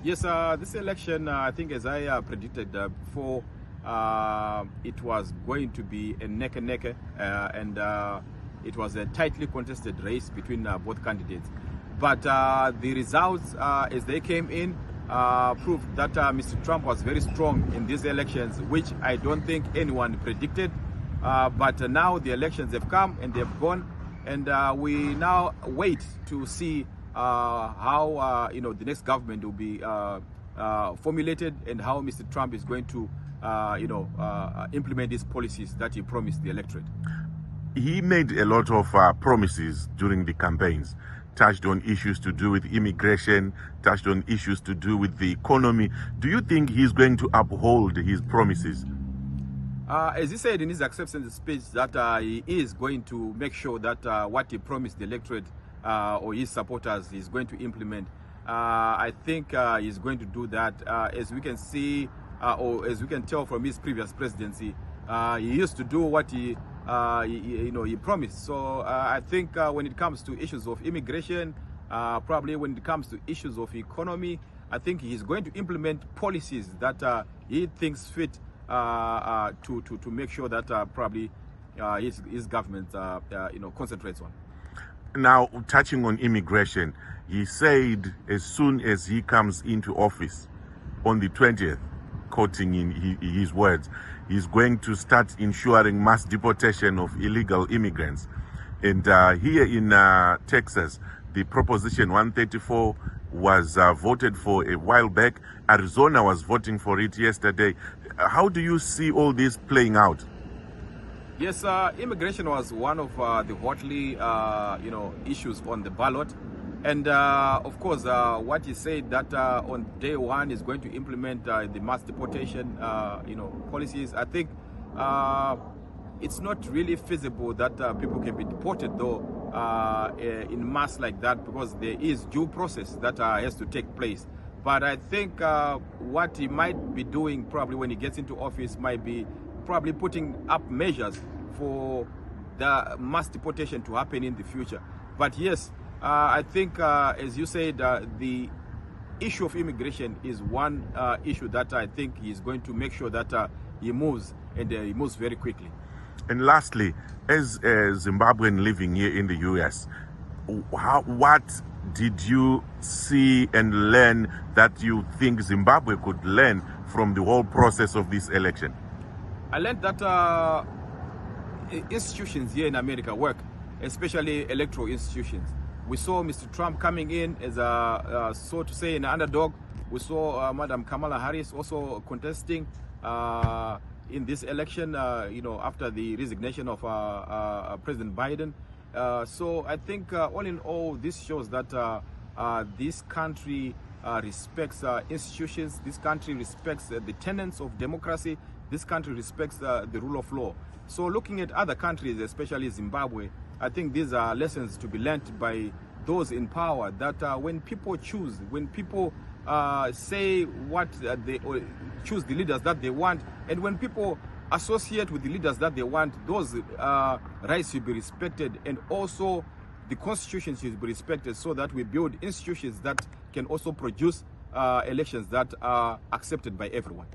Yes, this election, I think as I predicted before, it was going to be a neck-and-neck, and it was a tightly contested race between both candidates. But the results, as they came in, proved that Mr. Trump was very strong in these elections, which I don't think anyone predicted. But now the elections have come and they've gone, and we now wait to see how the next government will be formulated, and how Mr. Trump is going to implement these policies that he promised the electorate. He made a lot of promises during the campaigns, touched on issues to do with immigration, touched on issues to do with the economy. Do you think he's going to uphold his promises? As he said in his acceptance speech, that he is going to make sure that what he promised the electorate or his supporters is going to implement. I think he's going to do that. As we can see, or as we can tell from his previous presidency, he used to do what he promised. So I think when it comes to issues of immigration, probably when it comes to issues of economy, I think he's going to implement policies that he thinks fit to make sure that probably his government concentrates on. Now, touching on immigration, he said as soon as he comes into office on the 20th, quoting in his words, he's going to start ensuring mass deportation of illegal immigrants. And here in Texas, the Proposition 134 was voted for a while back. Arizona was voting for it yesterday. How do you see all this playing out? Yes, immigration was one of the hotly issues on the ballot. And of course, what he said that on day one is going to implement the mass deportation, policies. I think it's not really feasible that people can be deported though in mass like that, because there is due process that has to take place. But I think what he might be doing probably when he gets into office might be probably putting up measures for the mass deportation to happen in the future. But yes, I think, as you said, the issue of immigration is one issue that I think he's going to make sure that he moves, and he moves very quickly. And lastly, as a Zimbabwean living here in the US, what did you see and learn that you think Zimbabwe could learn from the whole process of this election? I learned that institutions here in America work, especially electoral institutions. We saw Mr. Trump coming in as a, so to say, an underdog. We saw Madam Kamala Harris also contesting in this election, after the resignation of President Biden. So I think all in all, this shows that this country respects institutions. This country respects the tenets of democracy. This country respects the rule of law. So looking at other countries, especially Zimbabwe, I think these are lessons to be learned by those in power, that when people choose, when people say what they choose the leaders that they want, and when people associate with the leaders that they want, those rights should be respected, and also the constitution should be respected, so that we build institutions that can also produce elections that are accepted by everyone.